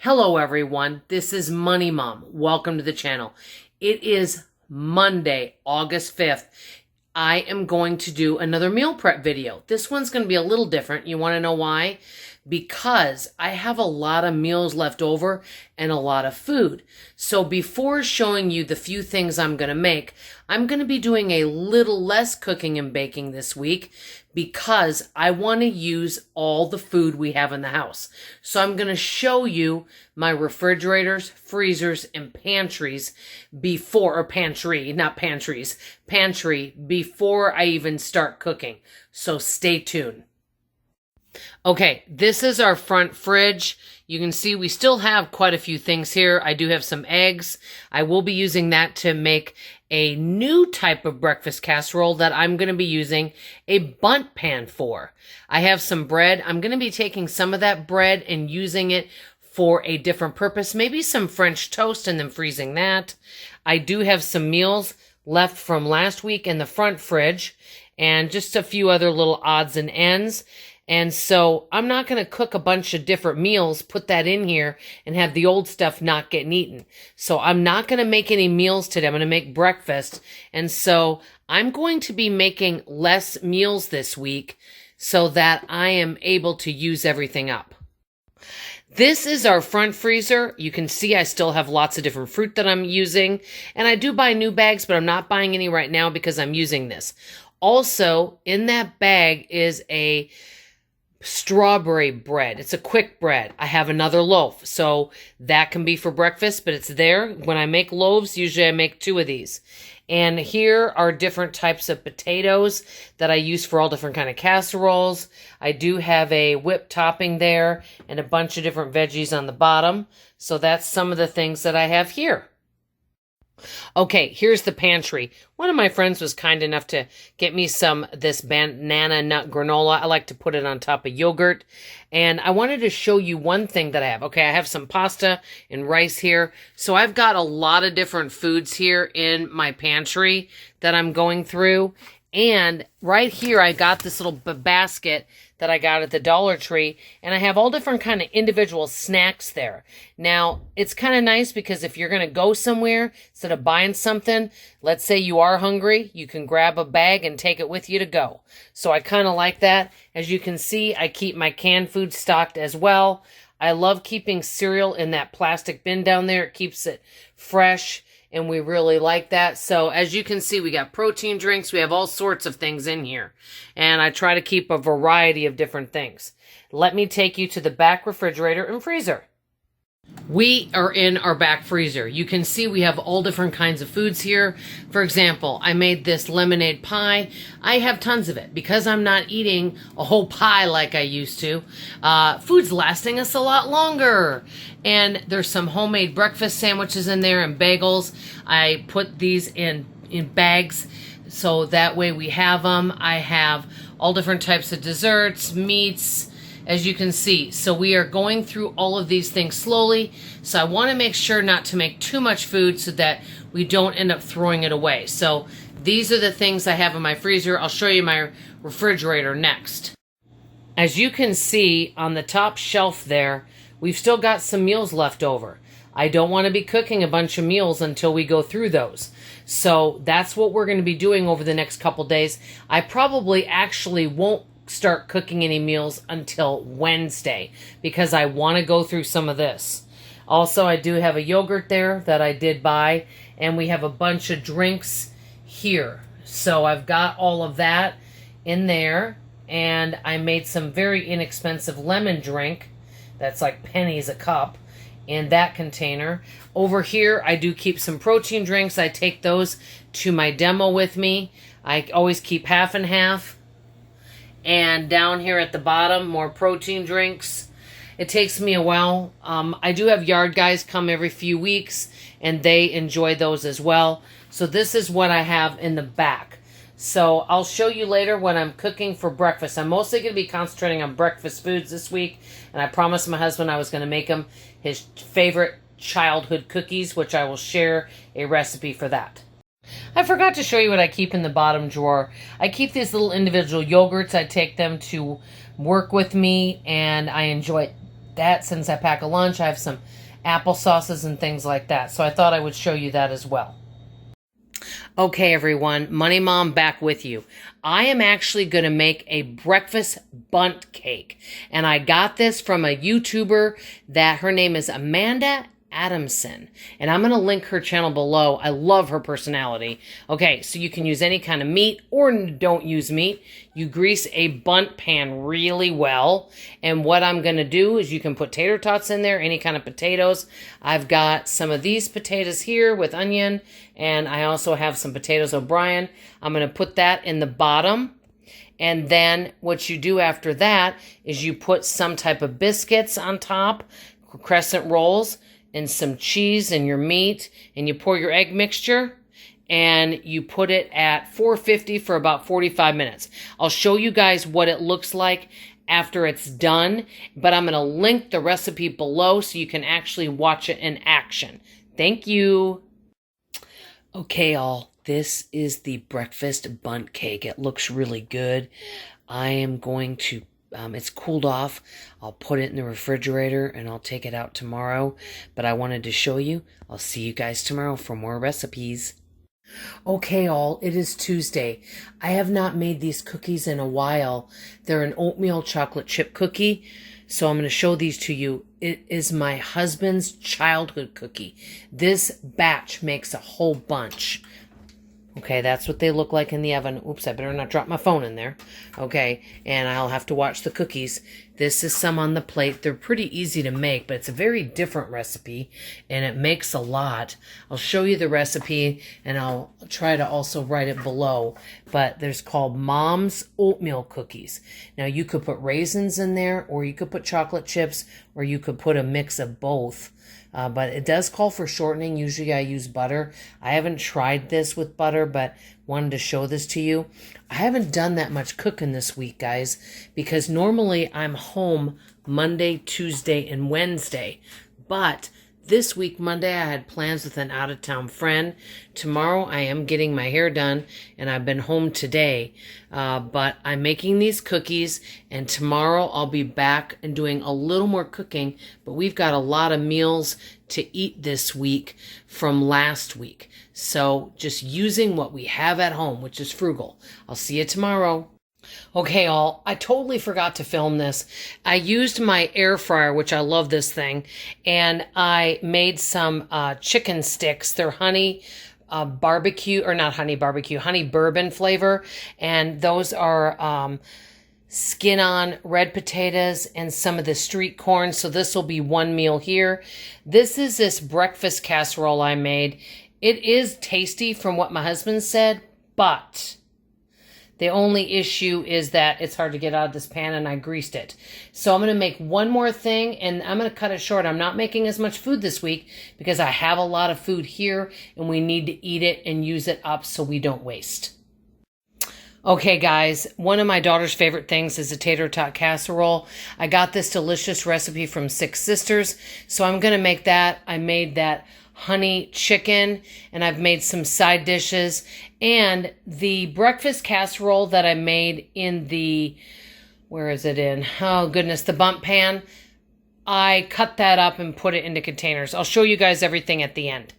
Hello everyone, this is Money Mom. Welcome to the channel. It is Monday, August 5th. I am going to do another meal prep video. This one's going to be a little different. You want to know why? Because I have a lot of meals left over and a lot of food. So before showing you the few things I'm going to make, I'm going to be doing a little less cooking and baking this week because I want to use all the food we have in the house. So I'm going to show you my refrigerators, freezers, and pantries before pantry before I even start cooking. So stay tuned. Okay, this is our front fridge. You can see we still have quite a few things here. I do have some eggs. I will be using that to make a new type of breakfast casserole that I'm going to be using a Bundt pan for. I have some bread. I'm going to be taking some of that bread and using it for a different purpose. Maybe some French toast and then freezing that. I do have some meals left from last week in the front fridge and just a few other little odds and ends. And so I'm not going to cook a bunch of different meals, put that in here, and have the old stuff not getting eaten. So I'm not going to make any meals today. I'm going to make breakfast. And so I'm going to be making less meals this week so that I am able to use everything up. This is our front freezer. You can see I still have lots of different fruit that I'm using. And I do buy new bags, but I'm not buying any right now because I'm using this. Also, in that bag is a strawberry bread. It's a quick bread. I have another loaf, so that can be for breakfast, but it's there. When I make loaves, usually I make 2 of these. And here are different types of potatoes that I use for all different kind of casseroles. I do have a whipped topping there and a bunch of different veggies on the bottom. So that's some of the things that I have here. Okay, here's the pantry. One of my friends was kind enough to get me this banana nut granola. I like to put it on top of yogurt. And I wanted to show you one thing that I have. Okay, I have some pasta and rice here. So I've got a lot of different foods here in my pantry that I'm going through. And right here, I got this little basket that I got at the Dollar Tree, and I have all different kind of individual snacks there. Now, it's kind of nice because if you're going to go somewhere, instead of buying something, let's say you are hungry, you can grab a bag and take it with you to go. So I kind of like that. As you can see, I keep my canned food stocked as well. I love keeping cereal in that plastic bin down there. It keeps it fresh. And we really like that. So as you can see, we got protein drinks. We have all sorts of things in here. And I try to keep a variety of different things. Let me take you to the back refrigerator and freezer. We are in our back freezer. You can see we have all different kinds of foods here. For example, I made this lemonade pie. I have tons of it because I'm not eating a whole pie like I used to. Food's lasting us a lot longer. And there's some homemade breakfast sandwiches in there and bagels. I put these in bags so that way we have them. I have all different types of desserts, meats, as you can see. So we are going through all of these things slowly. So I want to make sure not to make too much food so that we don't end up throwing it away. So these are the things I have in my freezer. I'll show you my refrigerator next. As you can see on the top shelf there, we've still got some meals left over. I don't want to be cooking a bunch of meals until we go through those. So that's what we're going to be doing over the next couple days. I probably actually won't start cooking any meals until Wednesday because I want to go through some of this. Also, I do have a yogurt there that I did buy, and we have a bunch of drinks here. So I've got all of that in there, and I made some very inexpensive lemon drink that's like pennies a cup in that container. Over here, I do keep some protein drinks. I take those to my demo with me. I always keep half and half. And down here at the bottom, more protein drinks. It takes me a while. I do have yard guys come every few weeks, and they enjoy those as well. So this is what I have in the back. So I'll show you later when I'm cooking for breakfast. I'm mostly going to be concentrating on breakfast foods this week, and I promised my husband I was going to make him his favorite childhood cookies, which I will share a recipe for that. I forgot to show you what I keep in the bottom drawer. I keep these little individual yogurts. I take them to work with me, and I enjoy that since I pack a lunch. I have some applesauces and things like that. So I thought I would show you that as well. Okay, everyone, Money Mom back with you. I am actually going to make a breakfast bundt cake. And I got this from a YouTuber that her name is Amanda Adamson. And I'm going to link her channel below. I love her personality. Okay, so you can use any kind of meat or don't use meat. You grease a bundt pan really well. And what I'm going to do is you can put tater tots in there, any kind of potatoes. I've got some of these potatoes here with onion. And I also have some potatoes O'Brien. I'm going to put that in the bottom. And then what you do after that is you put some type of biscuits on top, crescent rolls, and some cheese and your meat, and you pour your egg mixture, and you put it at 450 for about 45 minutes. I'll show you guys what it looks like after it's done, but I'm going to link the recipe below so you can actually watch it in action. Thank you. Okay, all. This is the breakfast bundt cake. It looks really good. I am going to it's cooled off. I'll put it in the refrigerator and I'll take it out tomorrow. But I wanted to show you. I'll see you guys tomorrow for more recipes. Okay, all. It is Tuesday. I have not made these cookies in a while. They're an oatmeal chocolate chip cookie. So I'm going to show these to you. It is my husband's childhood cookie. This batch makes a whole bunch. Okay, that's what they look like in the oven. Oops, I better not drop my phone in there. Okay, and I'll have to watch the cookies. This is some on the plate. They're pretty easy to make, but it's a very different recipe, and it makes a lot. I'll show you the recipe, and I'll try to also write it below. But there's called Mom's Oatmeal Cookies. Now, you could put raisins in there, or you could put chocolate chips, or you could put a mix of both. But it does call for shortening. Usually I use butter. I haven't tried this with butter, but wanted to show this to you. I haven't done that much cooking this week, guys, because normally I'm home Monday, Tuesday, and Wednesday. But this week, Monday, I had plans with an out-of-town friend. Tomorrow, I am getting my hair done, and I've been home today. But I'm making these cookies, and tomorrow I'll be back and doing a little more cooking. But we've got a lot of meals to eat this week from last week. So just using what we have at home, which is frugal. I'll see you tomorrow. Okay, all. I totally forgot to film this. I used my air fryer, which I love this thing, and I made some chicken sticks. They're honey barbecue, or not honey barbecue, honey bourbon flavor, and those are skin-on red potatoes and some of the street corn. So this will be one meal here. This is this breakfast casserole I made. It is tasty from what my husband said, but the only issue is that it's hard to get out of this pan, and I greased it. So I'm going to make one more thing, and I'm going to cut it short. I'm not making as much food this week because I have a lot of food here, and we need to eat it and use it up so we don't waste. Okay, guys, one of my daughter's favorite things is a tater tot casserole. I got this delicious recipe from Six Sisters, so I'm going to make that. I made that honey chicken, and I've made some side dishes, and the breakfast casserole that I made in the, where is it in? Oh goodness, the bundt pan. I cut that up and put it into containers. I'll show you guys everything at the end.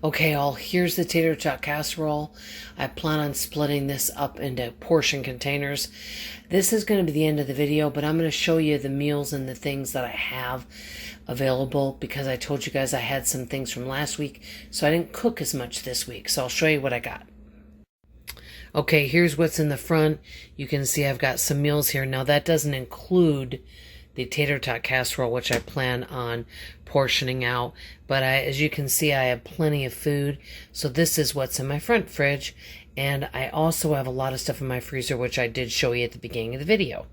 Okay, all, here's the tater tot casserole. I plan on splitting this up into portion containers. This is going to be the end of the video, but I'm going to show you the meals and the things that I have available because I told you guys I had some things from last week, so I didn't cook as much this week. So I'll show you what I got. Okay, here's what's in the front. You can see I've got some meals here. Now that doesn't include the tater tot casserole, which I plan on portioning out. But as you can see, I have plenty of food. So this is what's in my front fridge. And I also have a lot of stuff in my freezer, which I did show you at the beginning of the video.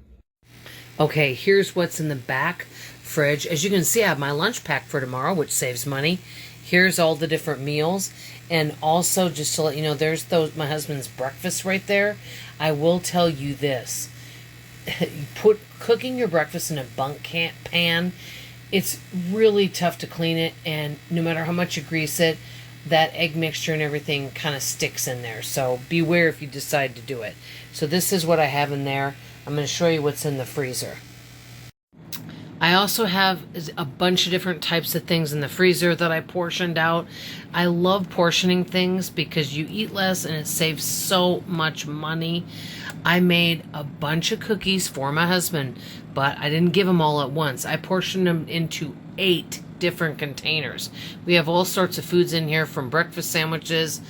Okay, here's what's in the back fridge. As you can see, I have my lunch pack for tomorrow, which saves money. Here's all the different meals. And also, just to let you know, there's my husband's breakfast right there. I will tell you this. Cooking your breakfast in a bundt pan, it's really tough to clean it, and no matter how much you grease it, that egg mixture and everything kind of sticks in there. So beware if you decide to do it. So this is what I have in there. I'm going to show you what's in the freezer. I also have a bunch of different types of things in the freezer that I portioned out. I love portioning things because you eat less and it saves so much money. I made a bunch of cookies for my husband, but I didn't give them all at once. I portioned them into 8 different containers. We have all sorts of foods in here, from breakfast sandwiches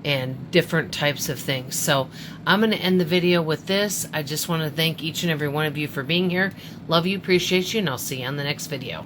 and different types of things. So I'm going to end the video with this. I just want to thank each and every one of you for being here. Love you, appreciate you, and I'll see you on the next video.